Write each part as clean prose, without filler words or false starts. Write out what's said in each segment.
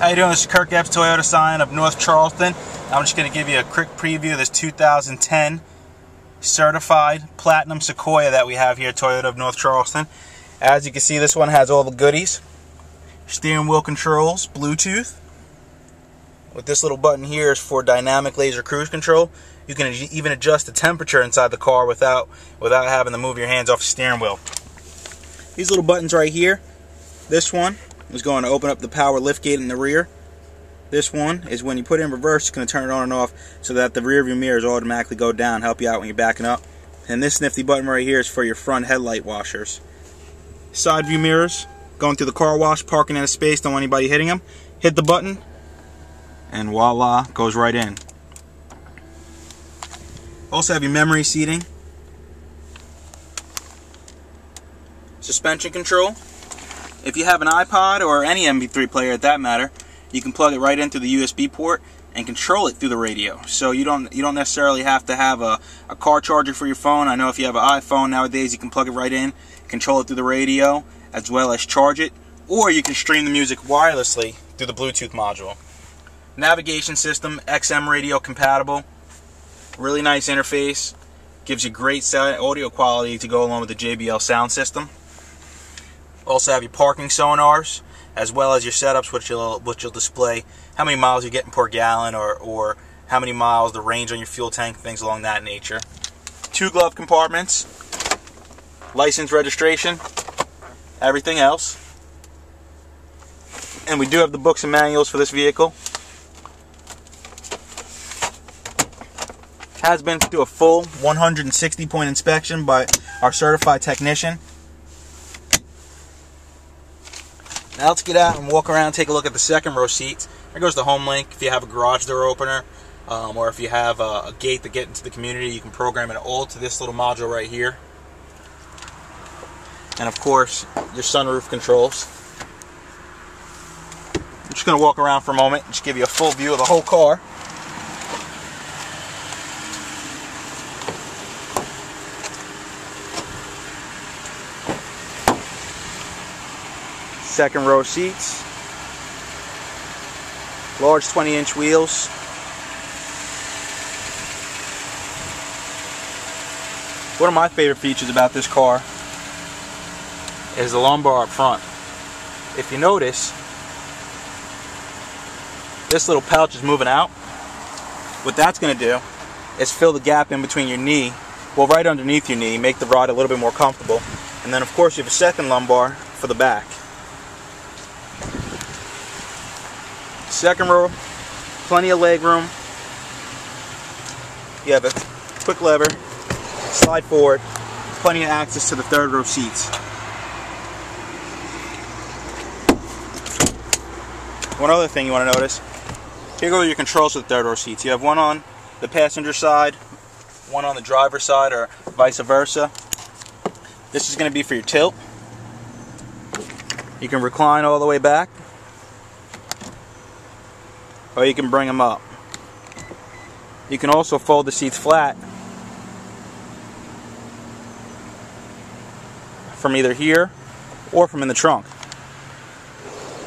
How you doing? This is Kirk Epps, Toyota Scion of North Charleston. I'm just going to give you a quick preview of this 2010 certified Platinum Sequoia that we have here at Toyota of North Charleston. As you can see, this one has all the goodies. Steering wheel controls, Bluetooth. With this little button here is for dynamic laser cruise control. You can even adjust the temperature inside the car without having to move your hands off the steering wheel. These little buttons right here, this one is going to open up the power liftgate in the rear. This one is when you put it in reverse, it's going to turn it on and off so that the rear view mirrors automatically go down, help you out when you're backing up. And this nifty button right here is for your front headlight washers. Side view mirrors, going through the car wash, parking in a space, don't want anybody hitting them. Hit the button, and voila, goes right in. Also have your memory seating. Suspension control. If you have an iPod or any MP3 player at that matter, you can plug it right into the USB port and control it through the radio. So you don't necessarily have to have a car charger for your phone. I know if you have an iPhone nowadays, you can plug it right in, control it through the radio, as well as charge it, or you can stream the music wirelessly through the Bluetooth module. Navigation system, XM radio compatible, really nice interface, gives you great audio quality to go along with the JBL sound system. Also have your parking sonars, as well as your setups, which will display how many miles you're getting per gallon, or how many miles, the range on your fuel tank, things along that nature. 2 glove compartments, license, registration, everything else. And we do have the books and manuals for this vehicle. Has been through a full 160-point inspection by our certified technician. Now let's get out and walk around and take a look at the second row seats. There goes the home link. If you have a garage door opener, or if you have a gate to get into the community, you can program it all to this little module right here. And of course, your sunroof controls. I'm just going to walk around for a moment and just give you a full view of the whole car. Second row seats, large 20-inch wheels. One of my favorite features about this car is the lumbar up front. If you notice, this little pouch is moving out. What that's going to do is fill the gap in between your knee, well, right underneath your knee, make the ride a little bit more comfortable. And then of course you have a second lumbar for the back. Second row, plenty of leg room. You have a quick lever, slide forward, plenty of access to the third row seats. One other thing you want to notice, here go your controls for the third row seats. You have one on the passenger side, one on the driver's side, or vice versa. This is going to be for your tilt. You can recline all the way back, or you can bring them up. You can also fold the seats flat from either here or from in the trunk.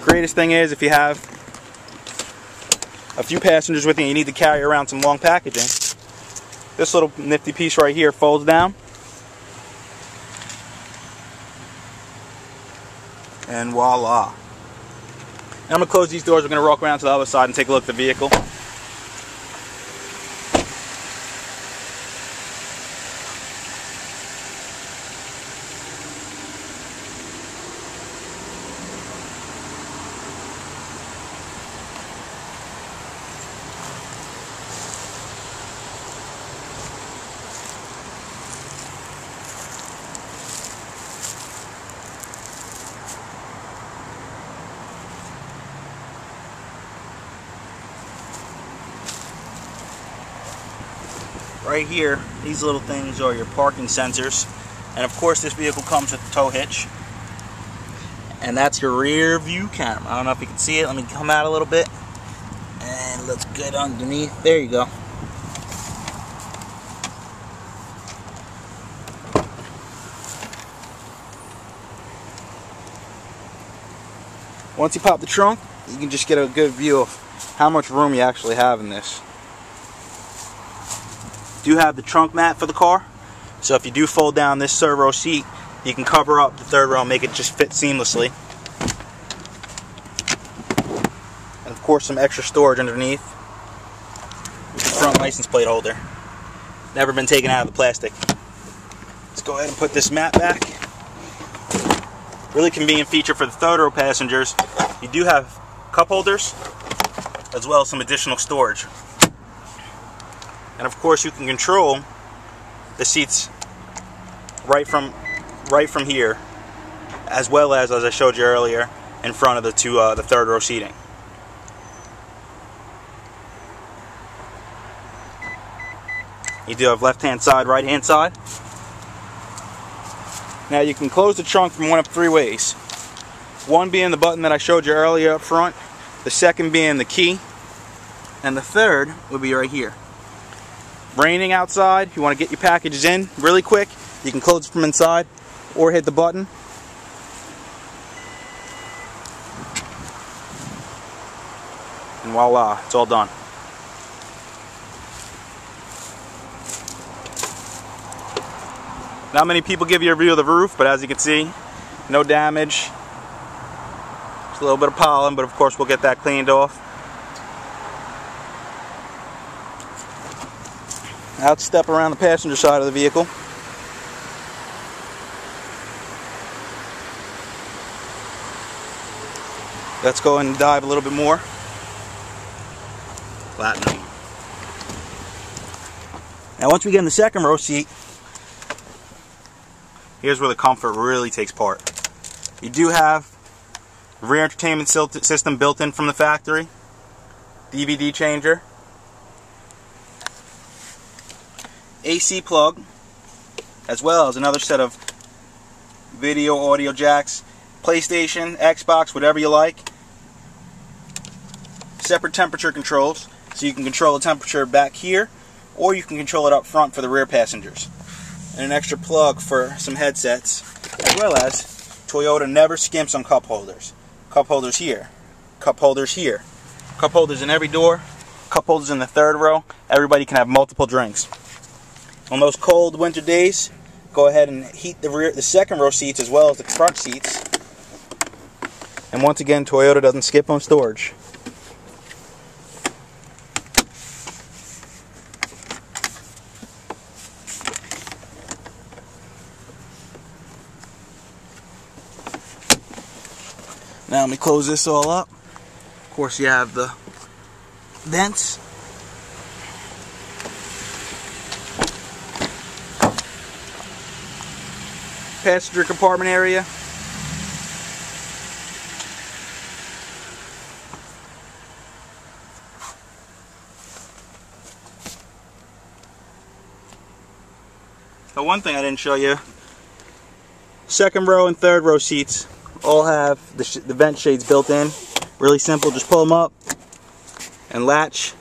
Greatest thing is, if you have a few passengers with you and you need to carry around some long packaging, this little nifty piece right here folds down, and voila. I'm going to close these doors. We're going to walk around to the other side and take a look at the vehicle. Right here, these little things are your parking sensors, and of course this vehicle comes with a tow hitch, and that's your rear view camera. I don't know if you can see it. Let me come out a little bit and let's get underneath. There you go. Once you pop the trunk, you can just get a good view of how much room you actually have in this. You do have the trunk mat for the car, so if you do fold down this third row seat, you can cover up the third row and make it just fit seamlessly. And of course some extra storage underneath. The front license plate holder. Never been taken out of the plastic. Let's go ahead and put this mat back. Really convenient feature for the third row passengers. You do have cup holders as well as some additional storage. And of course you can control the seats right from here, as well as I showed you earlier, in front of the third row seating. You do have left hand side, right hand side. Now you can close the trunk from one of three ways. One being the button that I showed you earlier up front, the second being the key, and the third would be right here. Raining outside, you want to get your packages in really quick, you can close it from inside or hit the button. And voila, it's all done. Not many people give you a view of the roof, but as you can see, no damage. Just a little bit of pollen, but of course we'll get that cleaned off. Now let's step around the passenger side of the vehicle. Let's go and dive a little bit more. Platinum. Now once we get in the second row seat, here's where the comfort really takes part. You do have rear entertainment system built in from the factory, DVD changer, AC plug, as well as another set of video audio jacks, PlayStation, Xbox, whatever you like. Separate temperature controls, so you can control the temperature back here, or you can control it up front for the rear passengers. And an extra plug for some headsets, as well as Toyota never skimps on cup holders. Cup holders here, cup holders here, cup holders in every door, cup holders in the third row. Everybody can have multiple drinks. On those cold winter days, go ahead and heat the second row seats as well as the front seats. And once again, Toyota doesn't skip on storage. Now let me close this all up. Of course you have the vents. Passenger compartment area. The one thing I didn't show you, second row and third row seats all have the vent shades built in. Really simple, just pull them up and latch.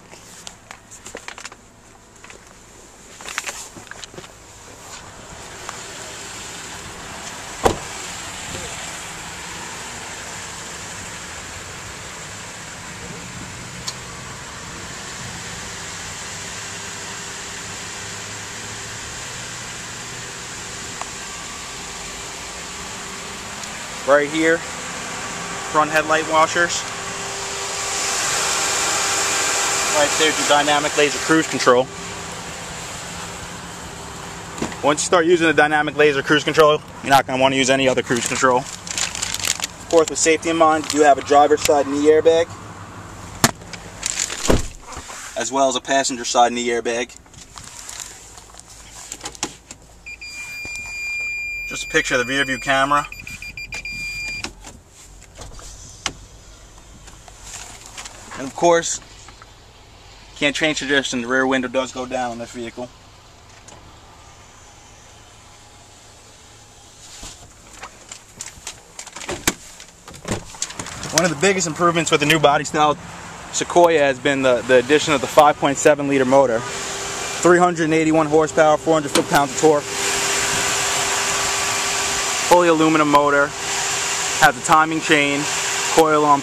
Right here, front headlight washers. Right there's your dynamic laser cruise control. Once you start using the dynamic laser cruise control, you're not going to want to use any other cruise control. Of course, with safety in mind, you do have a driver's side knee airbag, as well as a passenger side knee airbag. Just a picture of the rear view camera. And of course, can't change tradition, the rear window does go down on this vehicle. One of the biggest improvements with the new body style Sequoia has been the addition of the 5.7 liter motor. 381 horsepower, 400 foot-pounds of torque. Fully aluminum motor, has a timing chain, coil on